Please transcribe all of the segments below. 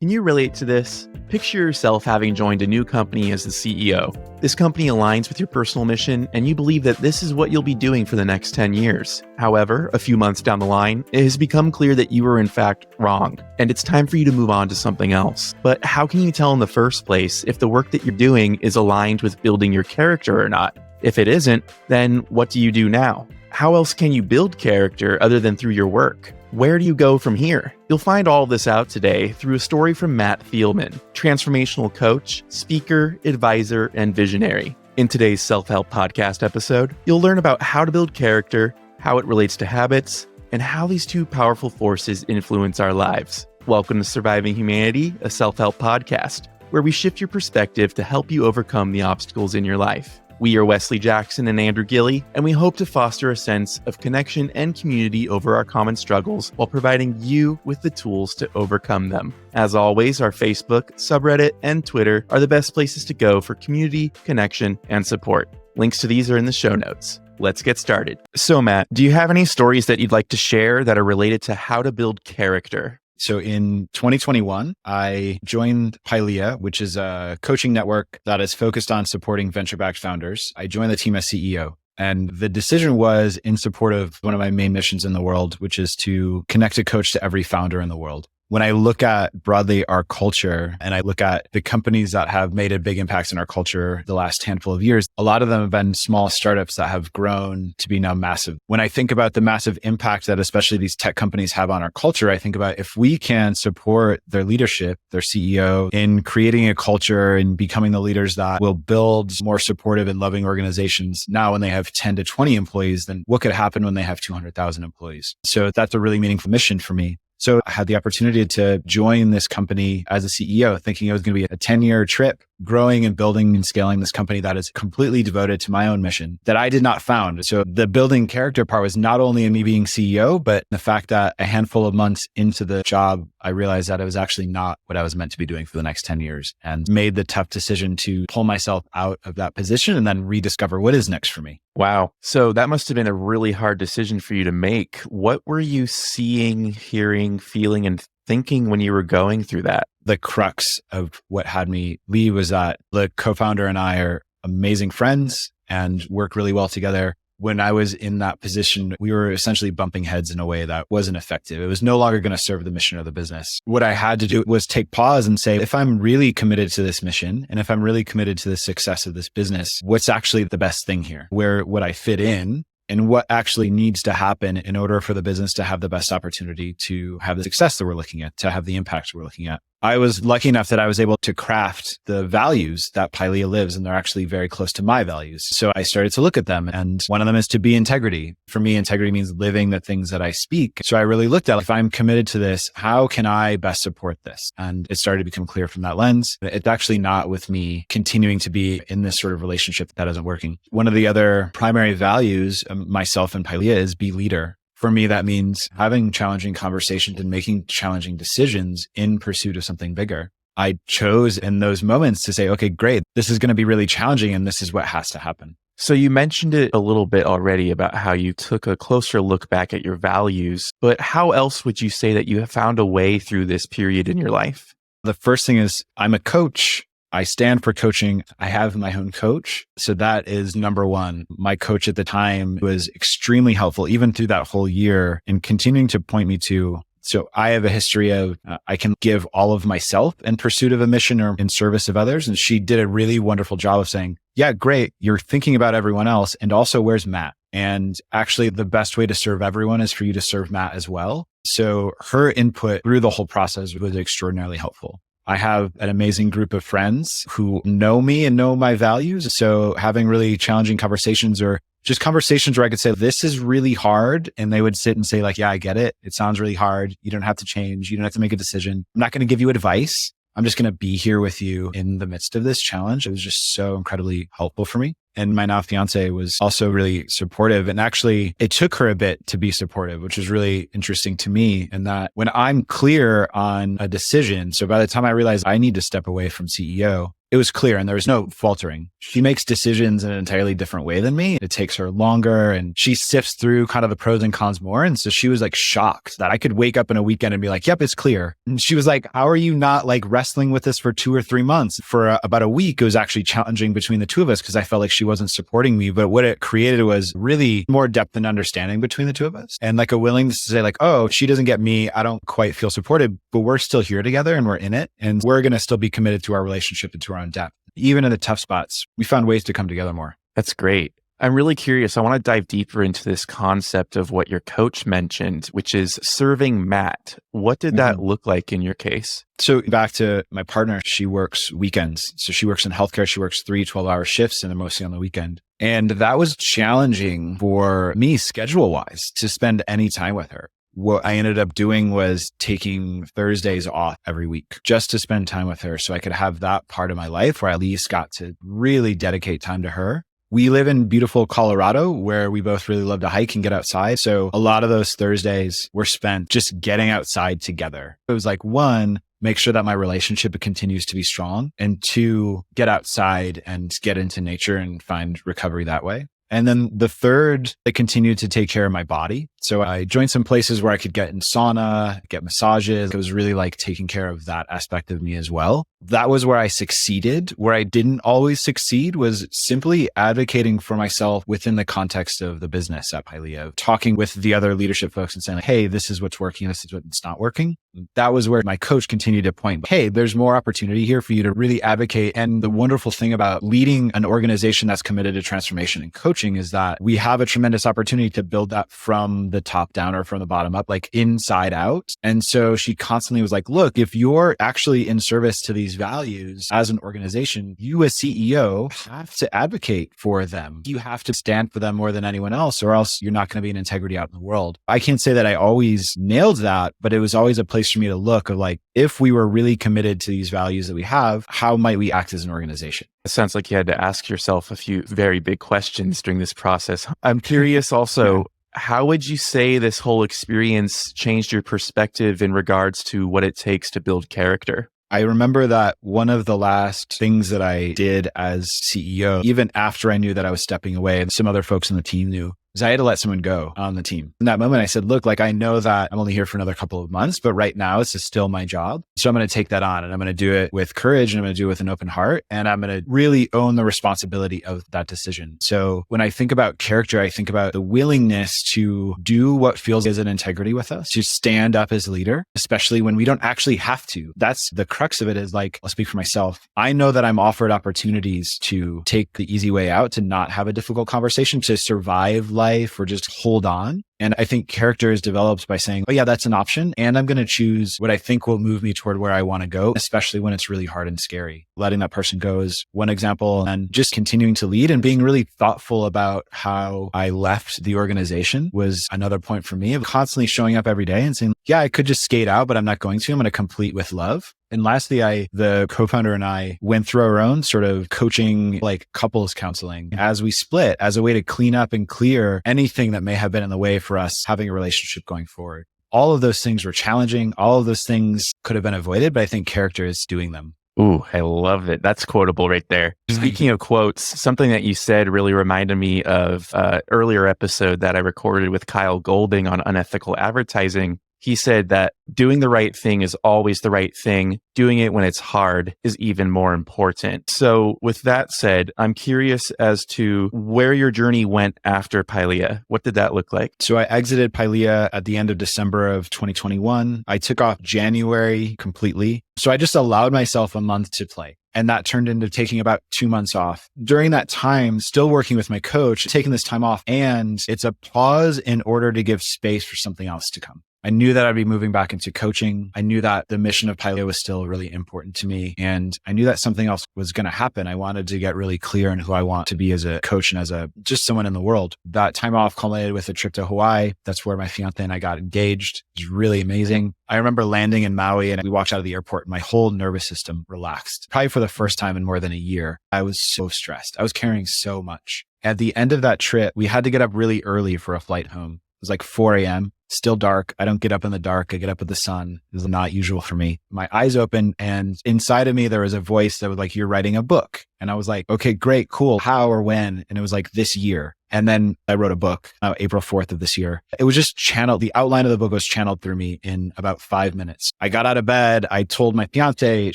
Can you relate to this? Picture yourself having joined a new company as the CEO. This company aligns with your personal mission, and you believe that this is what you'll be doing for the next 10 years. However, a few months down the line, it has become clear that you were in fact wrong, and it's time for you to move on to something else. But how can you tell in the first place if the work that you're doing is aligned with building your character or not? If it isn't, then what do you do now? How else can you build character other than through your work? Where do you go from here? You'll find all of this out today through a story from Matt Thieleman, transformational coach, speaker, advisor, and visionary. In today's self-help podcast episode, you'll learn about how to build character, how it relates to habits, and how these two powerful forces influence our lives. Welcome to Surviving Humanity, a self-help podcast, where we shift your perspective to help you overcome the obstacles in your life. We are Wesley Jackson and Andrew Gilley, and we hope to foster a sense of connection and community over our common struggles while providing you with the tools to overcome them. As always, our Facebook, subreddit, and Twitter are the best places to go for community, connection, and support. Links to these are in the show notes. Let's get started. So, Matt, do you have any stories that you'd like to share that are related to how to build character? So in 2021, I joined Pilea, which is a coaching network that is focused on supporting venture-backed founders. I joined the team as CEO. And the decision was in support of one of my main missions in the world, which is to connect a coach to every founder in the world. When I look at broadly our culture and I look at the companies that have made a big impact in our culture the last handful of years, a lot of them have been small startups that have grown to be now massive. When I think about the massive impact that especially these tech companies have on our culture, I think about if we can support their leadership, their CEO in creating a culture and becoming the leaders that will build more supportive and loving organizations now when they have 10 to 20 employees, then what could happen when they have 200,000 employees? So that's a really meaningful mission for me. So I had the opportunity to join this company as a CEO, thinking it was going to be a 10-year trip, growing and building and scaling this company that is completely devoted to my own mission that I did not found. So the building character part was not only in me being CEO, but the fact that a handful of months into the job, I realized that it was actually not what I was meant to be doing for the next 10 years and made the tough decision to pull myself out of that position and then rediscover what is next for me. Wow. So that must have been a really hard decision for you to make. What were you seeing, hearing, feeling, and thinking when you were going through that? The crux of what had me leave was that the co-founder and I are amazing friends and work really well together. When I was in that position, we were essentially bumping heads in a way that wasn't effective. It was no longer going to serve the mission of the business. What I had to do was take pause and say, if I'm really committed to this mission, and if I'm really committed to the success of this business, what's actually the best thing here? Where would I fit in? And what actually needs to happen in order for the business to have the best opportunity to have the success that we're looking at, to have the impact we're looking at. I was lucky enough that I was able to craft the values that Pilea lives, and they're actually very close to my values. So I started to look at them, and one of them is to be integrity. For me, integrity means living the things that I speak. So I really looked at, if I'm committed to this, how can I best support this? And it started to become clear from that lens. It's actually not with me continuing to be in this sort of relationship that isn't working. One of the other primary values, myself and Pilea, is be leader. For me, that means having challenging conversations and making challenging decisions in pursuit of something bigger. I chose in those moments to say, okay, great, this is going to be really challenging and this is what has to happen. So you mentioned it a little bit already about how you took a closer look back at your values, but how else would you say that you have found a way through this period in your life? The first thing is I'm a coach. I stand for coaching. I have my own coach. So that is number one. My coach at the time was extremely helpful, even through that whole year, and continuing to point me to. So I have a history of, I can give all of myself in pursuit of a mission or in service of others. And she did a really wonderful job of saying, yeah, great. You're thinking about everyone else. And also, where's Matt? And actually, the best way to serve everyone is for you to serve Matt as well. So her input through the whole process was extraordinarily helpful. I have an amazing group of friends who know me and know my values. So having really challenging conversations or just conversations where I could say, this is really hard. And they would sit and say like, yeah, I get it. It sounds really hard. You don't have to change. You don't have to make a decision. I'm not going to give you advice. I'm just going to be here with you in the midst of this challenge. It was just so incredibly helpful for me. And my now fiancée was also really supportive. And actually, it took her a bit to be supportive, which was really interesting to me. And that when I'm clear on a decision, so by the time I realized I need to step away from CEO, it was clear and there was no faltering. She makes decisions in an entirely different way than me. It takes her longer and she sifts through kind of the pros and cons more. And so she was like shocked that I could wake up in a weekend and be like, yep, it's clear. And she was like, how are you not like wrestling with this for 2 or 3 months? For about a week, it was actually challenging between the two of us because I felt like she wasn't supporting me. But what it created was really more depth and understanding between the two of us. And like a willingness to say like, oh, she doesn't get me. I don't quite feel supported, but we're still here together and we're in it. And we're going to still be committed to our relationship and to our own depth. Even in the tough spots, we found ways to come together more. That's great. I'm really curious. I want to dive deeper into this concept of what your coach mentioned, which is serving Matt. What did that look like in your case? So back to my partner, she works weekends. So she works in healthcare. She works 3 12-hour shifts and they're mostly on the weekend. And that was challenging for me schedule-wise to spend any time with her. What I ended up doing was taking Thursdays off every week just to spend time with her so I could have that part of my life where I at least got to really dedicate time to her. We live in beautiful Colorado where we both really love to hike and get outside. So a lot of those Thursdays were spent just getting outside together. It was like, 1, make sure that my relationship continues to be strong, and 2, get outside and get into nature and find recovery that way. And then the third, I continued to take care of my body. So I joined some places where I could get in sauna, get massages. It was really like taking care of that aspect of me as well. That was where I succeeded. Where I didn't always succeed was simply advocating for myself within the context of the business at Pilea, talking with the other leadership folks and saying, like, hey, this is what's working. This is what's not working. That was where my coach continued to point, hey, there's more opportunity here for you to really advocate. And the wonderful thing about leading an organization that's committed to transformation and coaching is that we have a tremendous opportunity to build that from the top down or from the bottom up, like inside out. And so she constantly was like, look, if you're actually in service to these values as an organization, you as CEO have to advocate for them. You have to stand for them more than anyone else, or else you're not going to be in integrity out in the world. I can't say that I always nailed that, but it was always a place for me to look of like, if we were really committed to these values that we have, how might we act as an organization? It sounds like you had to ask yourself a few very big questions during this process. I'm curious also, how would you say this whole experience changed your perspective in regards to what it takes to build character? I remember that one of the last things that I did as CEO, even after I knew that I was stepping away and some other folks on the team knew, is I had to let someone go on the team. In that moment, I said, look, like I know that I'm only here for another couple of months, but right now this is still my job. So I'm going to take that on and I'm going to do it with courage and I'm going to do it with an open heart. And I'm going to really own the responsibility of that decision. So when I think about character, I think about the willingness to do what feels as an integrity with us, to stand up as a leader, especially when we don't actually have to. That's the crux of it is like, I'll speak for myself. I know that I'm offered opportunities to take the easy way out, to not have a difficult conversation, to survive life or just hold on. And I think character is developed by saying, oh yeah, that's an option. And I'm going to choose what I think will move me toward where I want to go, especially when it's really hard and scary. Letting that person go is one example, and just continuing to lead and being really thoughtful about how I left the organization was another point for me of constantly showing up every day and saying, yeah, I could just skate out, but I'm not going to. I'm going to complete with love. And lastly, the co-founder and I went through our own sort of coaching, like couples counseling as we split as a way to clean up and clear anything that may have been in the way for us having a relationship going forward. All of those things were challenging. All of those things could have been avoided, but I think character is doing them. Ooh, I love it. That's quotable right there. Speaking of quotes, something that you said really reminded me of an earlier episode that I recorded with Kyle Golding on unethical advertising. He said that doing the right thing is always the right thing. Doing it when it's hard is even more important. So with that said, I'm curious as to where your journey went after Pilea. What did that look like? So I exited Pilea at the end of December of 2021. I took off January completely. So I just allowed myself a month to play. And that turned into taking about 2 months off. During that time, still working with my coach, taking this time off, and it's a pause in order to give space for something else to come. I knew that I'd be moving back into coaching. I knew that the mission of Pilea was still really important to me. And I knew that something else was going to happen. I wanted to get really clear in who I want to be as a coach and as just someone in the world. That time off culminated with a trip to Hawaii. That's where my fiancée and I got engaged. It was really amazing. I remember landing in Maui and we walked out of the airport and my whole nervous system relaxed. Probably for the first time in more than a year. I was so stressed. I was carrying so much. At the end of that trip, we had to get up really early for a flight home. was like 4 a.m., still dark. I don't get up in the dark. I get up with the sun. This is not usual for me. My eyes open, and inside of me, there was a voice that was like, you're writing a book. And I was like, okay, great, cool. How or when? And it was like this year. And then I wrote a book, April 4th of this year. It was just channeled. The outline of the book was channeled through me in about 5 minutes. I got out of bed. I told my fiancée,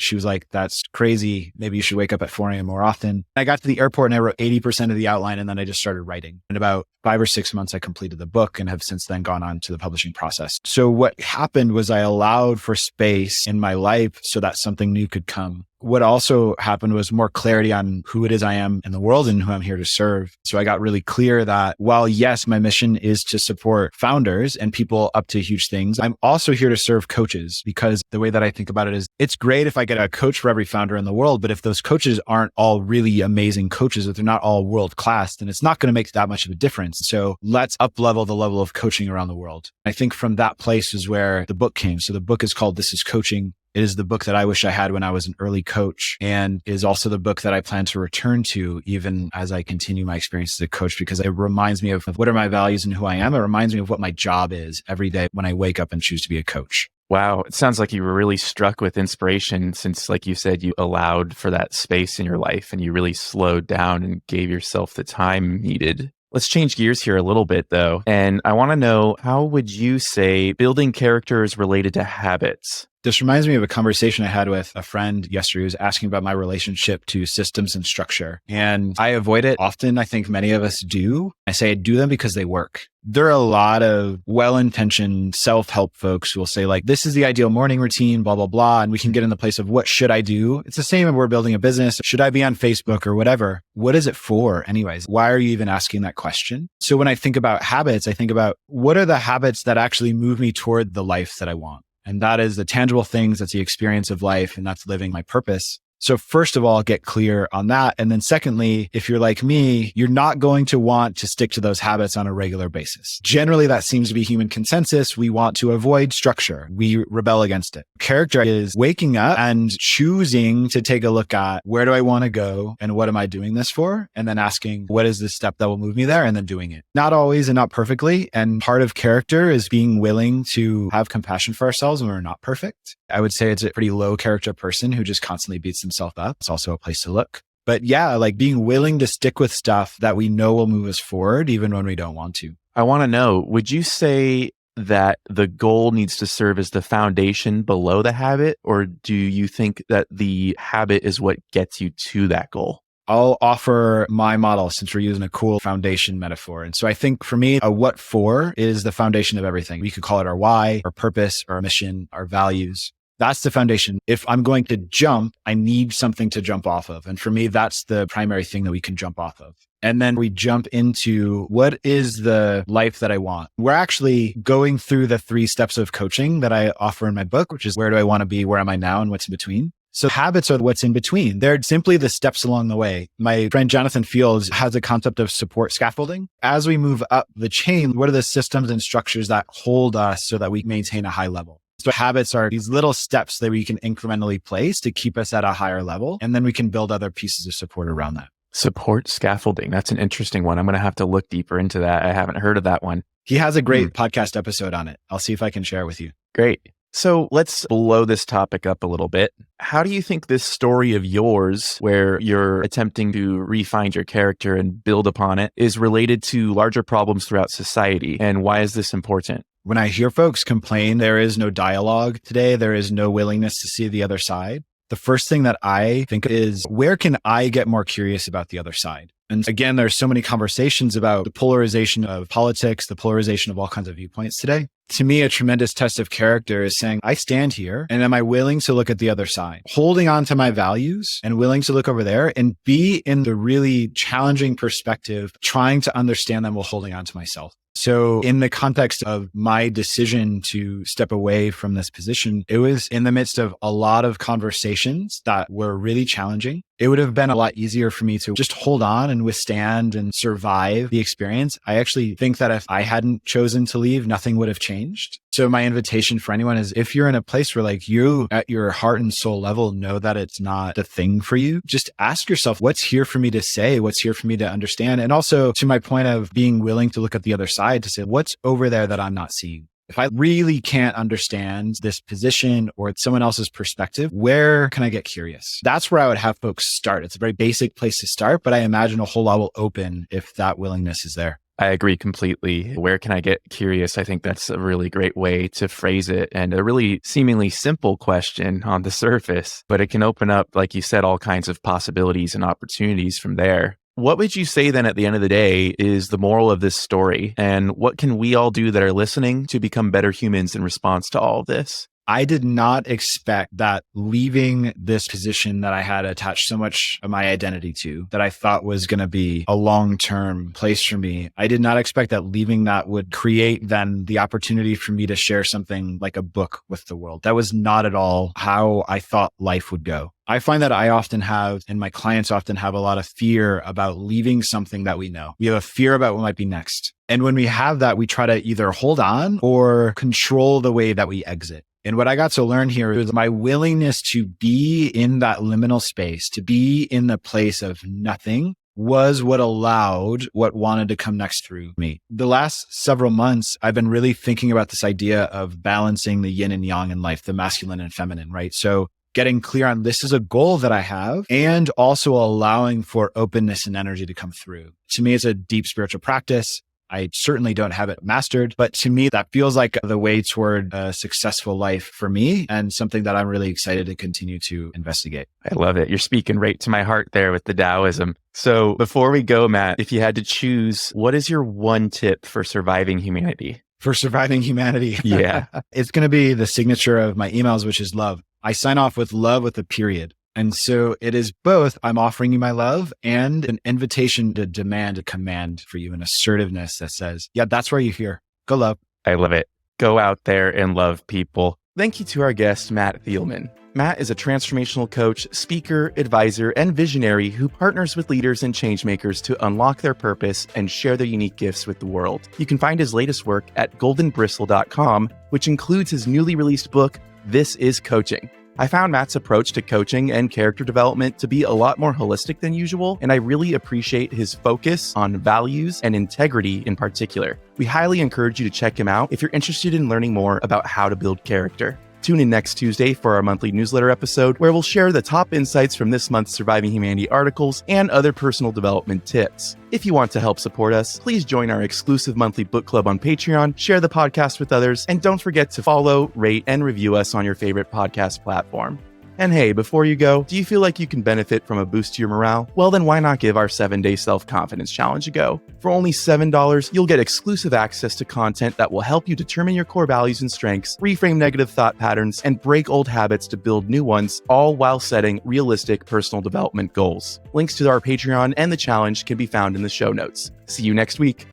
she was like, that's crazy. Maybe you should wake up at 4 a.m. more often. I got to the airport and I wrote 80% of the outline, and then I just started writing. In about 5 or 6 months, I completed the book and have since then gone on to the publishing process. So what happened was I allowed for space in my life so that something new could come. What also happened was more clarity on who it is I am in the world and who I'm here to serve. So I got really clear that while yes, my mission is to support founders and people up to huge things, I'm also here to serve coaches, because the way that I think about it is it's great if I get a coach for every founder in the world, but if those coaches aren't all really amazing coaches, if they're not all world class, then it's not going to make that much of a difference. So let's up level the level of coaching around the world. I think from that place is where the book came. So the book is called This is Coaching. It is the book that I wish I had when I was an early coach, and is also the book that I plan to return to even as I continue my experience as a coach, because it reminds me of what are my values and who I am. It reminds me of what my job is every day when I wake up and choose to be a coach. Wow. It sounds like you were really struck with inspiration since, like you said, you allowed for that space in your life and you really slowed down and gave yourself the time needed. Let's change gears here a little bit, though. And I want to know, how would you say building character is related to habits? This reminds me of a conversation I had with a friend yesterday who was asking about my relationship to systems and structure. And I avoid it often. I think many of us do. I say I do them because they work. There are a lot of well-intentioned self-help folks who will say like, this is the ideal morning routine, blah, blah, blah. And we can get in the place of what should I do? It's the same if we're building a business. Should I be on Facebook or whatever? What is it for anyways? Why are you even asking that question? So when I think about habits, I think about what are the habits that actually move me toward the life that I want? And that is the tangible things. That's the experience of life. And that's living my purpose. So first of all, get clear on that. And then secondly, if you're like me, you're not going to want to stick to those habits on a regular basis. Generally, that seems to be human consensus. We want to avoid structure. We rebel against it. Character is waking up and choosing to take a look at where do I want to go and what am I doing this for? And then asking, what is the step that will move me there? And then doing it. Not always and not perfectly. And part of character is being willing to have compassion for ourselves when we're not perfect. I would say it's a pretty low character person who just constantly beats himself up. It's also a place to look. But yeah, like being willing to stick with stuff that we know will move us forward, even when we don't want to. I want to know, would you say that the goal needs to serve as the foundation below the habit? Or do you think that the habit is what gets you to that goal? I'll offer my model since we're using a cool foundation metaphor. And so I think for me, a what for is the foundation of everything. We could call it our why, our purpose, our mission, our values. That's the foundation. If I'm going to jump, I need something to jump off of. And for me, that's the primary thing that we can jump off of. And then we jump into what is the life that I want? We're actually going through the 3 steps of coaching that I offer in my book, which is where do I want to be? Where am I now? And what's in between? So habits are what's in between. They're simply the steps along the way. My friend Jonathan Fields has a concept of support scaffolding. As we move up the chain, what are the systems and structures that hold us so that we maintain a high level? So habits are these little steps that we can incrementally place to keep us at a higher level. And then we can build other pieces of support around that. Support scaffolding. That's an interesting one. I'm going to have to look deeper into that. I haven't heard of that one. He has a great podcast episode on it. I'll see if I can share it with you. Great. So let's blow this topic up a little bit. How do you think this story of yours, where you're attempting to refine your character and build upon it, is related to larger problems throughout society? And why is this important? When I hear folks complain, there is no dialogue today, there is no willingness to see the other side. The first thing that I think is, where can I get more curious about the other side? And again, there's so many conversations about the polarization of politics, the polarization of all kinds of viewpoints today. To me, a tremendous test of character is saying, I stand here and am I willing to look at the other side, holding on to my values and willing to look over there and be in the really challenging perspective, trying to understand them while holding on to myself. So in the context of my decision to step away from this position, it was in the midst of a lot of conversations that were really challenging. It would have been a lot easier for me to just hold on and withstand and survive the experience. I actually think that if I hadn't chosen to leave, nothing would have changed. changed. So my invitation for anyone is, if you're in a place where like you at your heart and soul level know that it's not the thing for you, just ask yourself, what's here for me to say? What's here for me to understand? And also to my point of being willing to look at the other side to say, what's over there that I'm not seeing? If I really can't understand this position or someone else's perspective, where can I get curious? That's where I would have folks start. It's a very basic place to start, but I imagine a whole lot will open if that willingness is there. I agree completely. Where can I get curious? I think that's a really great way to phrase it, and a really seemingly simple question on the surface, but it can open up, like you said, all kinds of possibilities and opportunities from there. What would you say then at the end of the day is the moral of this story? And what can we all do that are listening to become better humans in response to all of this? I did not expect that leaving this position that I had attached so much of my identity to, that I thought was going to be a long-term place for me. I did not expect that leaving that would create then the opportunity for me to share something like a book with the world. That was not at all how I thought life would go. I find that I often have, and my clients often have, a lot of fear about leaving something that we know. We have a fear about what might be next. And when we have that, we try to either hold on or control the way that we exit. And what I got to learn here is my willingness to be in that liminal space, to be in the place of nothing, was what allowed what wanted to come next through me. The last several months, I've been really thinking about this idea of balancing the yin and yang in life, the masculine and feminine, right? So getting clear on this is a goal that I have, and also allowing for openness and energy to come through. To me, it's a deep spiritual practice. I certainly don't have it mastered, but to me, that feels like the way toward a successful life for me, and something that I'm really excited to continue to investigate. I love it. You're speaking right to my heart there with the Taoism. So before we go, Matt, if you had to choose, what is your one tip for surviving humanity? For surviving humanity? Yeah. It's going to be the signature of my emails, which is love. I sign off with love with a period. And so it is both, I'm offering you my love, and an invitation to demand a command for you, an assertiveness that says, yeah, that's why you're here. Go love. I love it. Go out there and love people. Thank you to our guest, Matt Thieleman. Matt is a transformational coach, speaker, advisor, and visionary who partners with leaders and changemakers to unlock their purpose and share their unique gifts with the world. You can find his latest work at goldenbristle.com, which includes his newly released book, This is Coaching. I found Matt's approach to coaching and character development to be a lot more holistic than usual, and I really appreciate his focus on values and integrity in particular. We highly encourage you to check him out if you're interested in learning more about how to build character. Tune in next Tuesday for our monthly newsletter episode, where we'll share the top insights from this month's Surviving Humanity articles and other personal development tips. If you want to help support us, please join our exclusive monthly book club on Patreon, share the podcast with others, and don't forget to follow, rate, and review us on your favorite podcast platform. And hey, before you go, do you feel like you can benefit from a boost to your morale? Well, then why not give our 7-day self-confidence challenge a go? For only $7, you'll get exclusive access to content that will help you determine your core values and strengths, reframe negative thought patterns, and break old habits to build new ones, all while setting realistic personal development goals. Links to our Patreon and the challenge can be found in the show notes. See you next week.